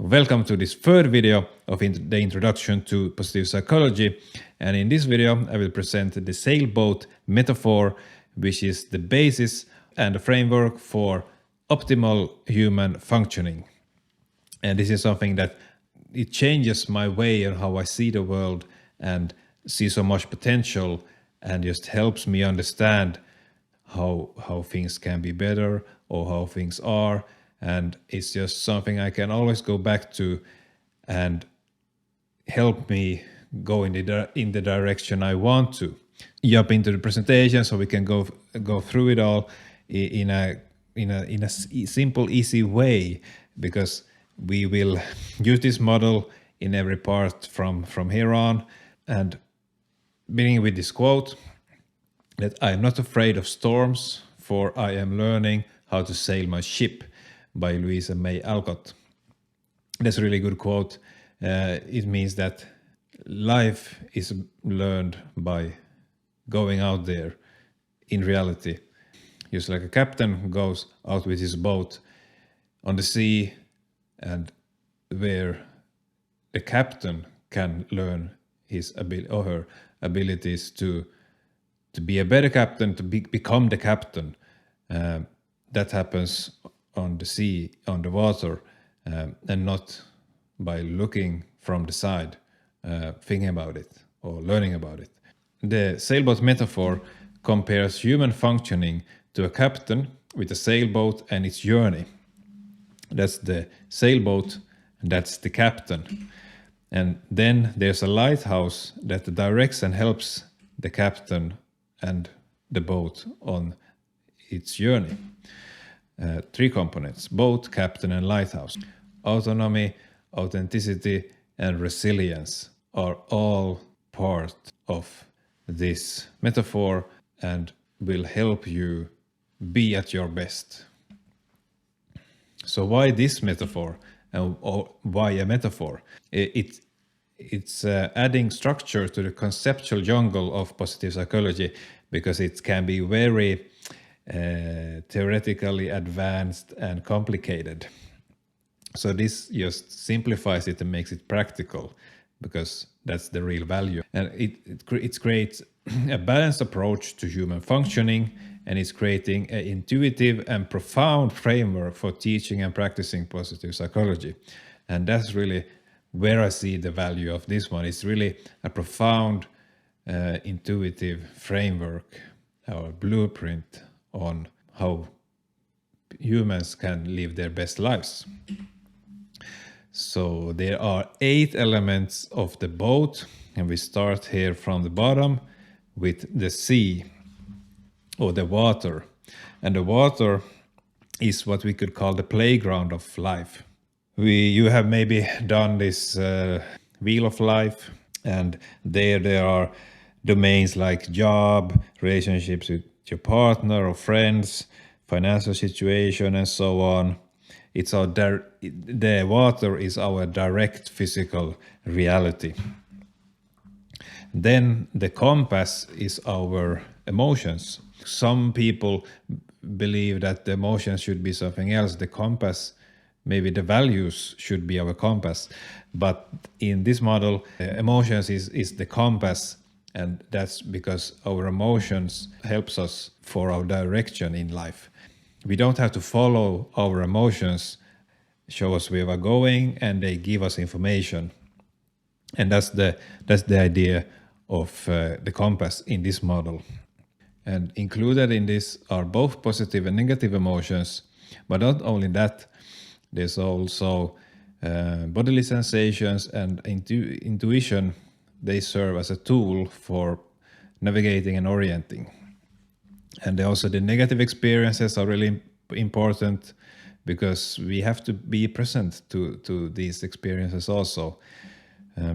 Welcome to this third video of the introduction to positive psychology. And in this video, I will present the sailboat metaphor, which is the basis and the framework for optimal human functioning. And this is something that it changes my way on how I see the world and see so much potential, and just helps me understand how things can be better or how things are. And it's just something I can always go back to and help me go in the direction I want to. Jump into the presentation so we can go through it all in a simple, easy way, because we will use this model in every part from here on. And beginning with this quote, that I am not afraid of storms, for I am learning how to sail my ship, by Louisa May Alcott. That's a really good quote. It means that life is learned by going out there in reality. Just like a captain goes out with his boat on the sea, and where the captain can learn his ability or her abilities to be a better captain, to become the captain. That happens on the sea, on the water, and not by looking from the side, thinking about it or learning about it. The sailboat metaphor compares human functioning to a captain with a sailboat and its journey. That's the sailboat, and that's the captain. And then there's a lighthouse that directs and helps the captain and the boat on its journey. Three components: boat, captain, and lighthouse. Autonomy, authenticity, and resilience are all part of this metaphor and will help you be at your best. So why this metaphor, or why a metaphor? It's adding structure to the conceptual jungle of positive psychology, because it can be very theoretically advanced and complicated. So this just simplifies it and makes it practical, because that's the real value. And it creates a balanced approach to human functioning, and it's creating an intuitive and profound framework for teaching and practicing positive psychology. And that's really where I see the value of this one. It's really a profound, intuitive framework or blueprint on how humans can live their best lives. So there are 8 elements of the boat, and we start here from the bottom with the sea, or the water. And the water is what we could call the playground of life. You have maybe done this wheel of life, and there are domains like job, relationships with your partner or friends, financial situation, and so on. It's the water is our direct physical reality. Then the compass is our emotions. Some people believe that the emotions should be something else. The compass, maybe the values should be our compass. But in this model, emotions is the compass. And that's because our emotions helps us for our direction in life. We don't have to follow our emotions, show us where we're going, and they give us information. And that's the idea of the compass in this model. And included in this are both positive and negative emotions. But not only that, there's also bodily sensations and intuition. They serve as a tool for navigating and orienting. And also the negative experiences are really important, because we have to be present to these experiences also,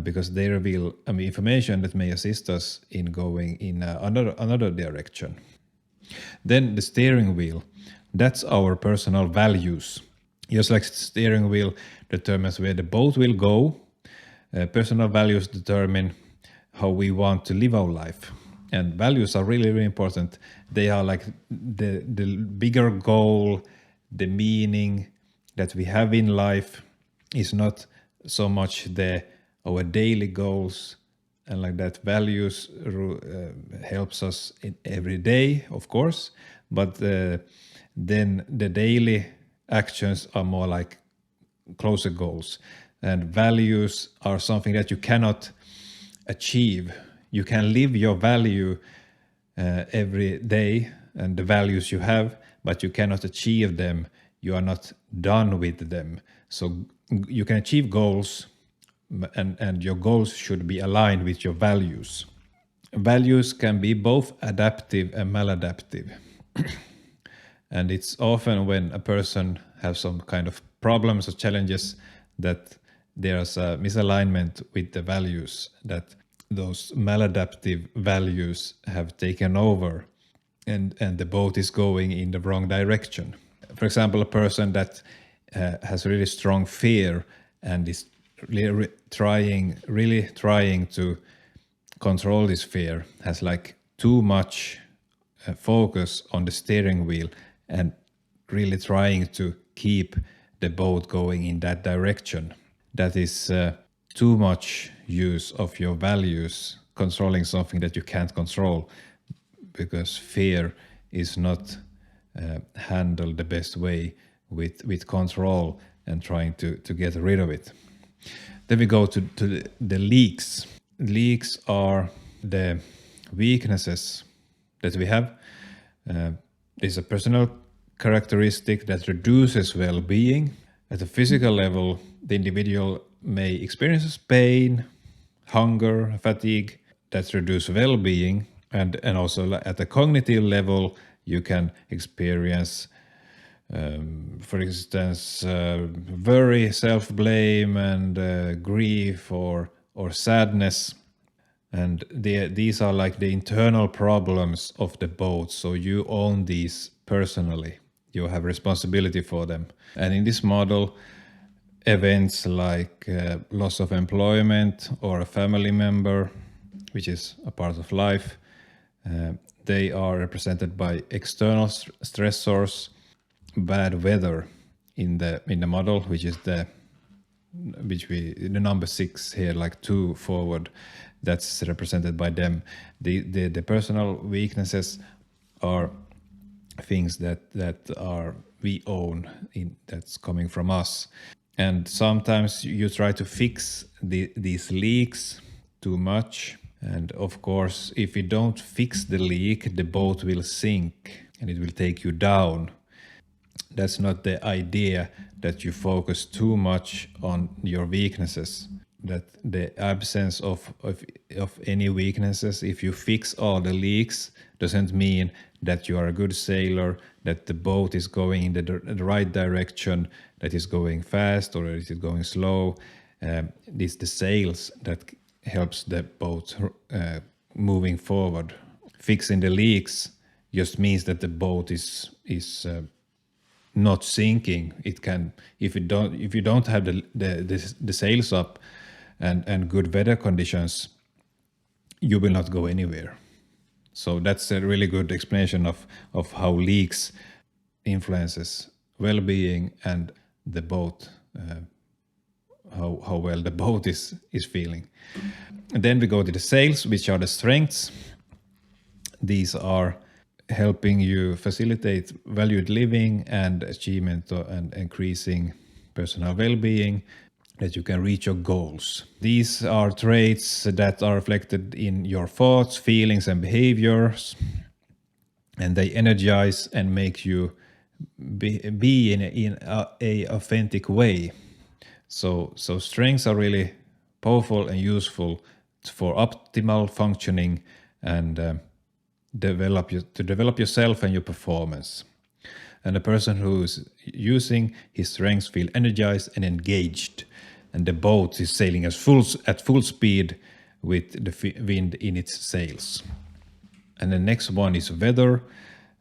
because they reveal information that may assist us in going in another direction. Then the steering wheel, that's our personal values. Just like the steering wheel determines where the boat will go, personal values determine how we want to live our life. And values are really, really important. They are like the bigger goal, the meaning that we have in life, is not so much our daily goals and like that. Values helps us in every day, of course, but then the daily actions are more like closer goals, and values are something that you cannot achieve. You can live your value every day and the values you have, but you cannot achieve them. You are not done with them. So you can achieve goals, and your goals should be aligned with your values. Values can be both adaptive and maladaptive. And it's often when a person has some kind of problems or challenges that there's a misalignment with the values, that those maladaptive values have taken over, and the boat is going in the wrong direction. For example, a person that has really strong fear and is really trying to control this fear, has like too much focus on the steering wheel and really trying to keep the boat going in that direction. That is too much use of your values, controlling something that you can't control, because fear is not handled the best way with control and trying to get rid of it. Then we go to the leaks. Leaks are the weaknesses that we have. It's a personal characteristic that reduces well-being. At a physical level, the individual may experience pain, hunger, fatigue that reduce well-being, and also at the cognitive level, you can experience, for instance, worry, self-blame, and grief or sadness. And these are like the internal problems of the boat. So you own these personally. You have responsibility for them. And in this model, events like loss of employment or a family member, which is a part of life, they are represented by external stressors, bad weather in the model, which is the number 6 here, like 2 forward. That's represented by them. The personal weaknesses are things that are we own, that's coming from us. And sometimes you try to fix these leaks too much. And of course, if you don't fix the leak, the boat will sink and it will take you down. That's not the idea, that you focus too much on your weaknesses. That the absence of any weaknesses, if you fix all the leaks, doesn't mean that you are a good sailor, that the boat is going in the right direction, that is going fast or is it going slow. It's the sails that helps the boat moving forward. Fixing the leaks just means that the boat is not sinking. It can, if you don't have the sails up and good weather conditions, you will not go anywhere. So that's a really good explanation of how leaks influences well-being and the boat, how well the boat is feeling. And then we go to the sails, which are the strengths. These are helping you facilitate valued living and achievement and increasing personal well-being, that you can reach your goals. These are traits that are reflected in your thoughts, feelings, and behaviors, and they energize and make you be in a authentic way. So strengths are really powerful and useful for optimal functioning and develop yourself and your performance. And the person who's using his strengths feel energized and engaged, and the boat is sailing at full speed with the wind in its sails. And the next one is weather,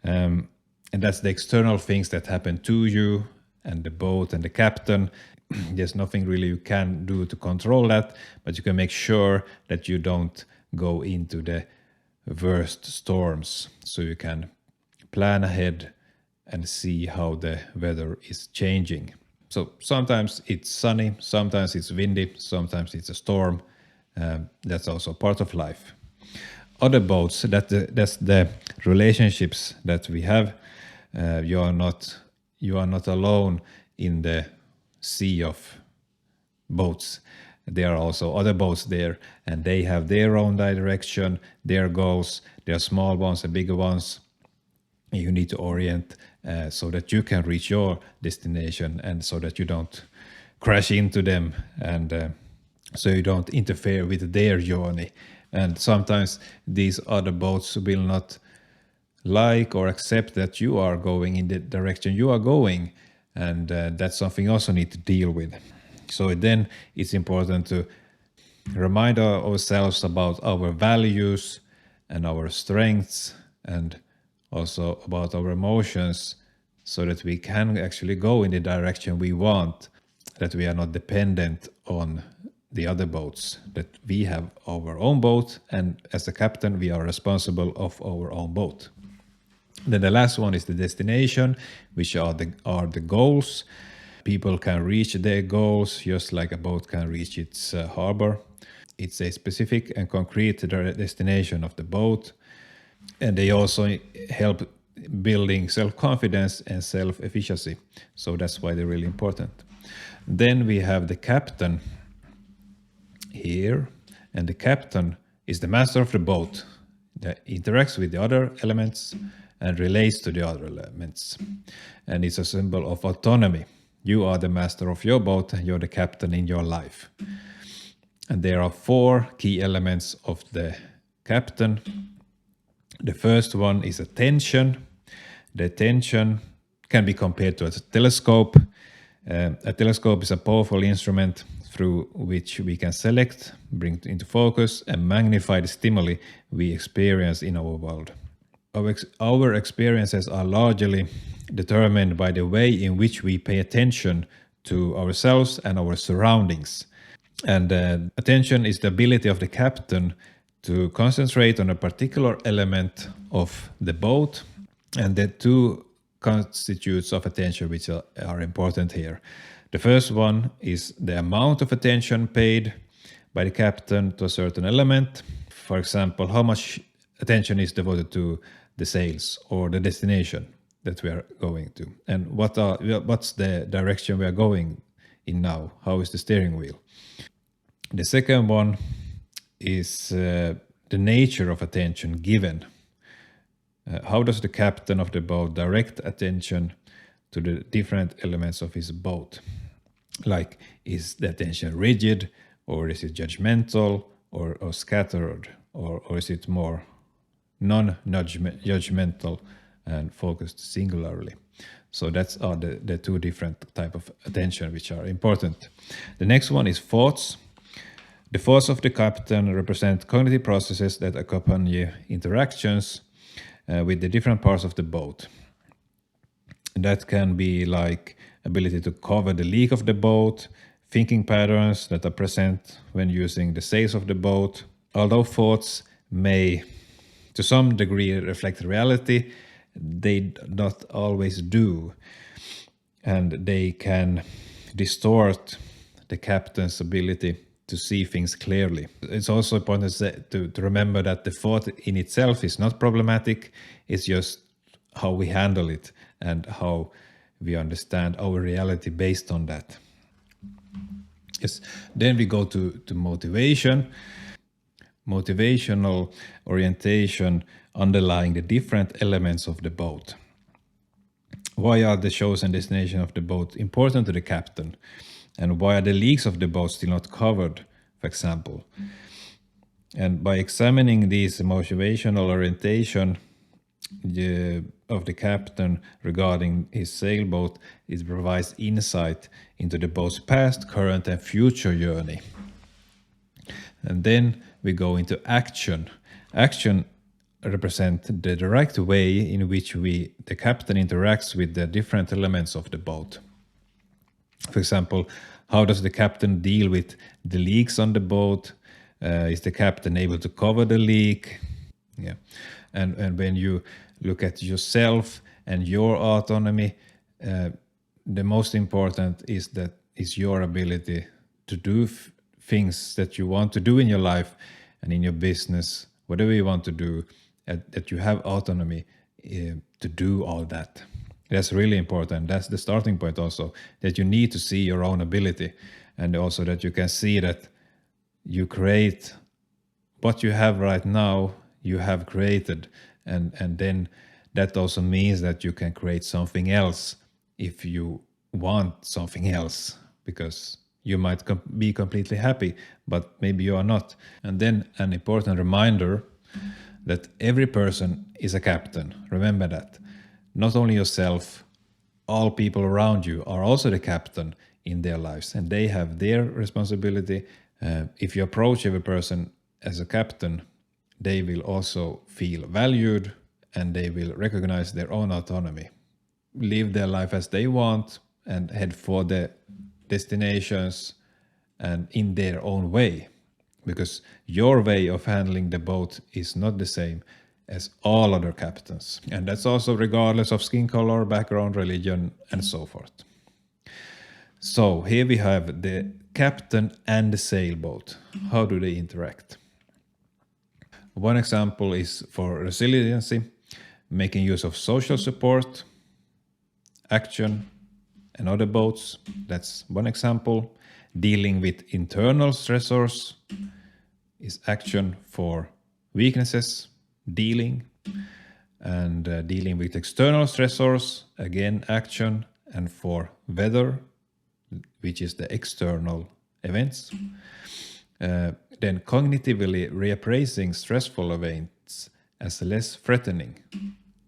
and that's the external things that happen to you and the boat and the captain. There's nothing really you can do to control that, but you can make sure that you don't go into the worst storms. So you can plan ahead and see how the weather is changing. So sometimes it's sunny, sometimes it's windy, sometimes it's a storm. That's also part of life. Other boats, that's the relationships that we have. You are not alone in the sea of boats. There are also other boats there, and they have their own direction, their goals. There are small ones and bigger ones. You need to orient so that you can reach your destination, and so that you don't crash into them, and so you don't interfere with their journey. And sometimes these other boats will not like or accept that you are going in the direction you are going, and that's something you also need to deal with. So then it's important to remind ourselves about our values and our strengths, and also about our emotions, so that we can actually go in the direction we want, that we are not dependent on the other boats, that we have our own boat, and as the captain we are responsible of our own boat. Then the last one is the destination, which are the goals. People can reach their goals just like a boat can reach its harbor. It's a specific and concrete destination of the boat, and they also help building self-confidence and self-efficacy. So that's why they're really important. Then we have the captain here, and the captain is the master of the boat that interacts with the other elements and relates to the other elements, and it's a symbol of autonomy. You are the master of your boat, and you're the captain in your life. And there are 4 key elements of the captain. The first one is attention. The attention can be compared to a telescope. A telescope is a powerful instrument through which we can select, bring into focus, and magnify the stimuli we experience in our world. Our experiences are largely determined by the way in which we pay attention to ourselves and our surroundings. And attention is the ability of the captain to concentrate on a particular element of the boat, and the 2 constitutes of attention which are important here. The first one is the amount of attention paid by the captain to a certain element. For example, how much attention is devoted to the sails or the destination that we are going to, and what's the direction we are going in now, how is the steering wheel. The second one is the nature of attention given. How does the captain of the boat direct attention to the different elements of his boat? Like, is the attention rigid, or is it judgmental, or scattered, or is it more non-judgmental and focused singularly? So that's the 2 different type of attention which are important. The next one is thoughts. The thoughts of the captain represent cognitive processes that accompany interactions with the different parts of the boat. That can be like ability to cover the leak of the boat, thinking patterns that are present when using the sails of the boat. Although thoughts may to some degree reflect reality, they not always do, and they can distort the captain's ability to see things clearly. It's also important to remember that the thought in itself is not problematic, it's just how we handle it and how we understand our reality based on that. Yes. Then we go to motivation. Motivational orientation underlying the different elements of the boat. Why are the chosen destination of the boat important to the captain? And why are the leaks of the boat still not covered, for example? And by examining this motivational orientation of the captain regarding his sailboat, it provides insight into the boat's past, current, and future journey. And then we go into action. Action represents the direct way in which the captain interacts with the different elements of the boat. For example, how does the captain deal with the leaks on the boat? Is the captain able to cover the leak? Yeah. And when you look at yourself and your autonomy, the most important is your ability to do things that you want to do in your life and in your business, whatever you want to do, that you have autonomy to do all that. That's really important. That's the starting point also, that you need to see your own ability, and also that you can see that you create what you have right now, you have created, and then that also means that you can create something else if you want something else, because you might be completely happy, but maybe you are not. And then an important reminder that every person is a captain. Remember that. Not only yourself, all people around you are also the captain in their lives, and they have their responsibility. If you approach every person as a captain, they will also feel valued and they will recognize their own autonomy, live their life as they want, and head for the destinations and in their own way, because your way of handling the boat is not the same as all other captains. And that's also regardless of skin color, background, religion, and so forth. So here we have the captain and the sailboat. How do they interact? One example is for resiliency, making use of social support, action, and other boats. That's one example. Dealing with internal stressors is action for weaknesses, dealing. And dealing with external stressors, again, action. And for weather, which is the external events. Then cognitively reappraising stressful events as less threatening.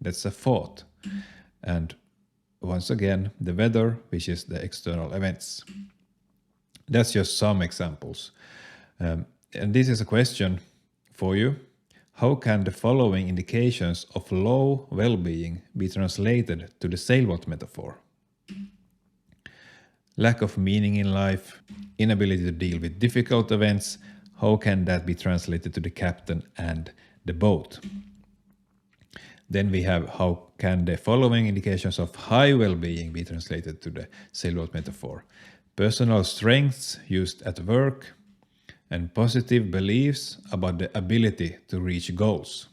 That's a thought. And once again, the weather, which is the external events. That's just some examples. And this is a question for you. How can the following indications of low well-being be translated to the sailboat metaphor? Lack of meaning in life, inability to deal with difficult events. How can that be translated to the captain and the boat? Then we have how can the following indications of high well-being be translated to the sailboat metaphor? Personal strengths used at work, and positive beliefs about the ability to reach goals.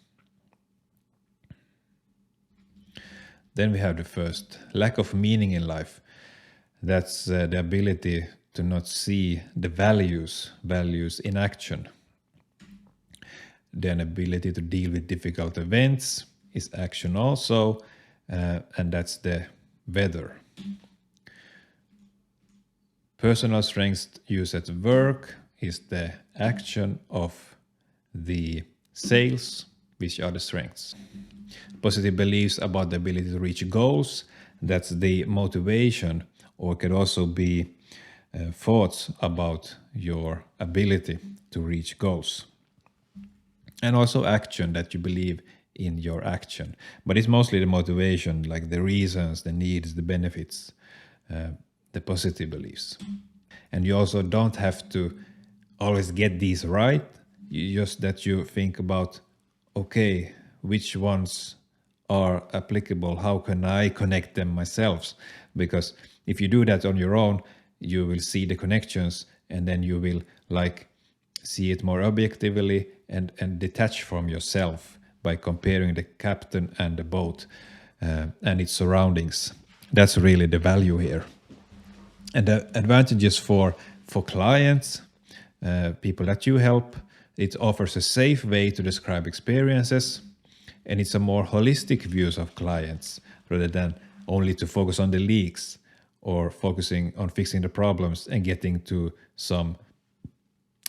Then we have the first, lack of meaning in life. That's the ability to not see the values in action. Then ability to deal with difficult events is action also, and that's the weather. Personal strengths used at work is the action of the sails, which are the strengths. Positive beliefs about the ability to reach goals, that's the motivation, or it could also be thoughts about your ability to reach goals. And also action, that you believe in your action. But it's mostly the motivation, like the reasons, the needs, the benefits, the positive beliefs. And you also don't have to always get these right. Just that you think about, okay, which ones are applicable? How can I connect them myself? Because if you do that on your own, you will see the connections, and then you will see it more objectively and detach from yourself by comparing the captain and the boat and its surroundings. That's really the value here. And the advantages for clients, people that you help, it offers a safe way to describe experiences, and it's a more holistic view of clients rather than only to focus on the leaks or focusing on fixing the problems and getting to some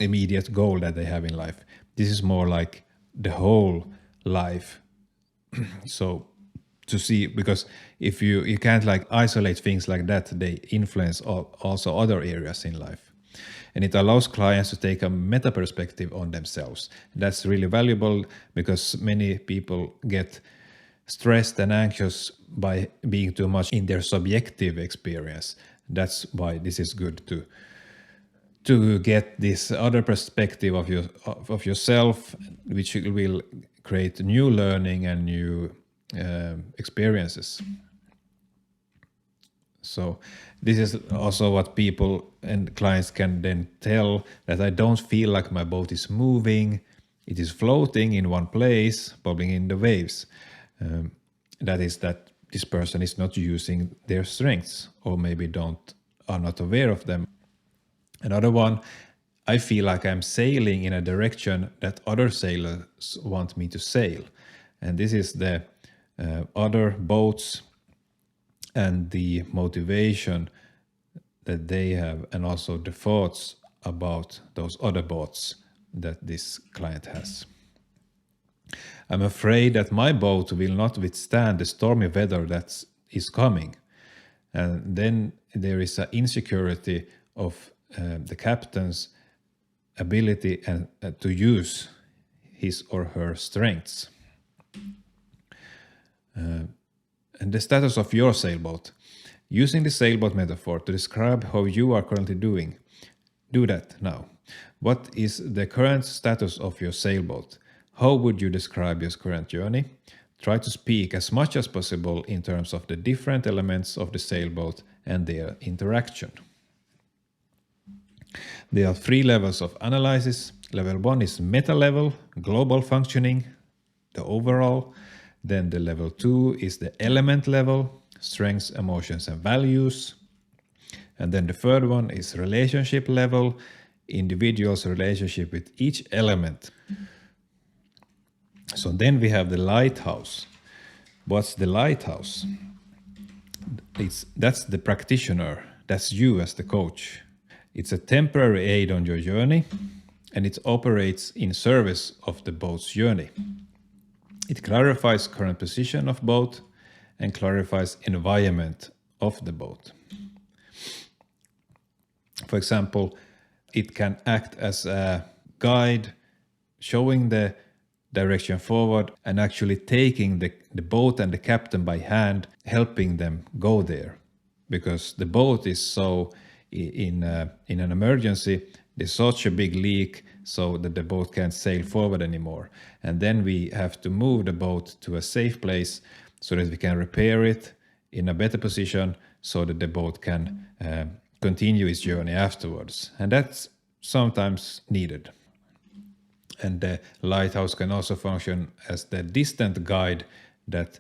immediate goal that they have in life. This is more like the whole life. So to see, because if you can't isolate things like that, they influence also other areas in life. And it allows clients to take a meta perspective on themselves. That's really valuable because many people get stressed and anxious by being too much in their subjective experience. That's why this is good to get this other perspective of yourself, which will create new learning and new experiences. So this is also what people and clients can then tell, that I don't feel like my boat is moving. It is floating in one place, bobbing in the waves. That is that this person is not using their strengths, or maybe are not aware of them. Another one, I feel like I'm sailing in a direction that other sailors want me to sail. And this is the other boats and the motivation that they have, and also the thoughts about those other boats that this client has. I'm afraid that my boat will not withstand the stormy weather that is coming. And then there is an insecurity of the captain's ability and to use his or her strengths. And the status of your sailboat. Using the sailboat metaphor to describe how you are currently doing. Do that now. What is the current status of your sailboat? How would you describe your current journey? Try to speak as much as possible in terms of the different elements of the sailboat and their interaction. There are 3 levels of analysis. Level 1 is meta level, global functioning, the overall. Then the level 2 is the element level, strengths, emotions, and values. And then the third one is relationship level, individual's relationship with each element. So then we have the lighthouse. What's the lighthouse? That's the practitioner. That's you as the coach. It's a temporary aid on your journey, and it operates in service of the boat's journey. It clarifies current position of boat and clarifies environment of the boat. For example, it can act as a guide, showing the direction forward and actually taking the boat and the captain by hand, helping them go there. Because the boat is so in an emergency, there's such a big leak so that the boat can't sail forward anymore. And then we have to move the boat to a safe place so that we can repair it in a better position so that the boat can continue its journey afterwards. And that's sometimes needed. And the lighthouse can also function as the distant guide that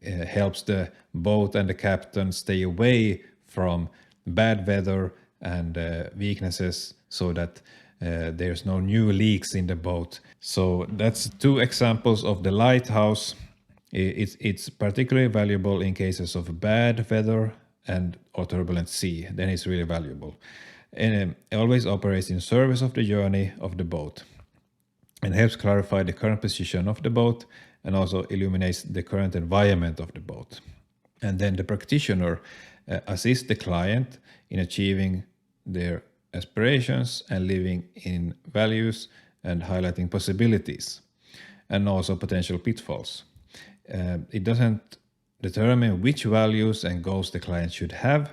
helps the boat and the captain stay away from bad weather and weaknesses so that there's no new leaks in the boat. So that's 2 examples of the lighthouse. It's particularly valuable in cases of bad weather or turbulent sea. Then it's really valuable. And it always operates in service of the journey of the boat and helps clarify the current position of the boat and also illuminates the current environment of the boat. And then the practitioner assists the client in achieving their aspirations and living in values and highlighting possibilities and also potential pitfalls. It doesn't determine which values and goals the client should have,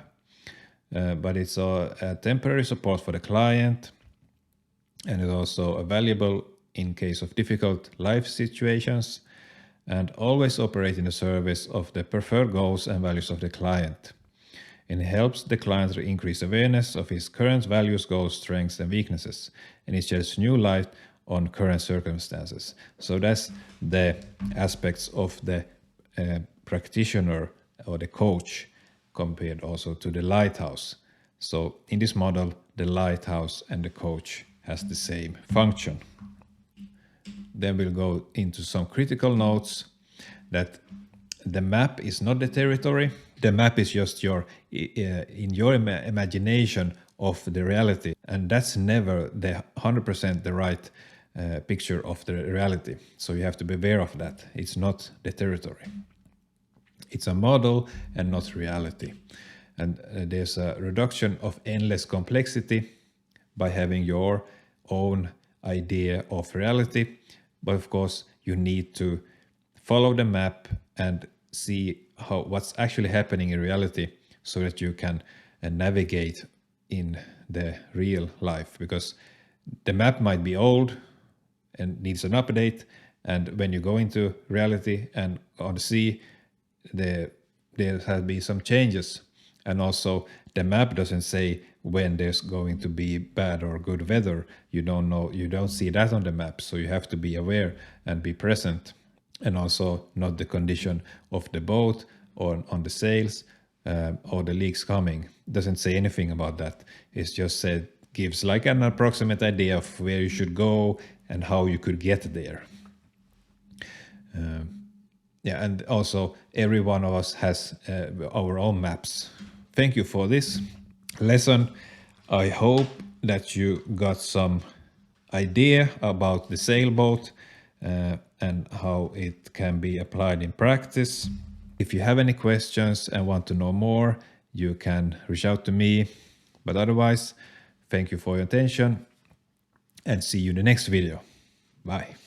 but it's a temporary support for the client, and it's also valuable in case of difficult life situations, and always operate in the service of the preferred goals and values of the client. And it helps the client to increase awareness of his current values, goals, strengths, and weaknesses, and it sheds new light on current circumstances. So that's the aspects of the practitioner or the coach compared also to the lighthouse. So in this model, the lighthouse and the coach has the same function. Then we'll go into some critical notes that the map is not the territory. The map is just in your imagination of the reality, and that's never the 100% the right picture of the reality. So you have to be aware of that. It's not the territory. It's a model and not reality. And there's a reduction of endless complexity by having your own idea of reality. But of course, you need to follow the map and see what's actually happening in reality so that you can navigate in the real life. Because the map might be old and needs an update. And when you go into reality and on the sea, there has been some changes. And also the map doesn't say when there's going to be bad or good weather. You don't know, you don't see that on the map. So you have to be aware and be present. And also not the condition of the boat or on the sails or the leaks coming. Doesn't say anything about that. It's just said, gives like an approximate idea of where you should go and how you could get there. Yeah, and also every one of us has our own maps. Thank you for this lesson. I hope that you got some idea about the sailboat and how it can be applied in practice. If you have any questions and want to know more, you can reach out to me. But otherwise, thank you for your attention and see you in the next video. Bye.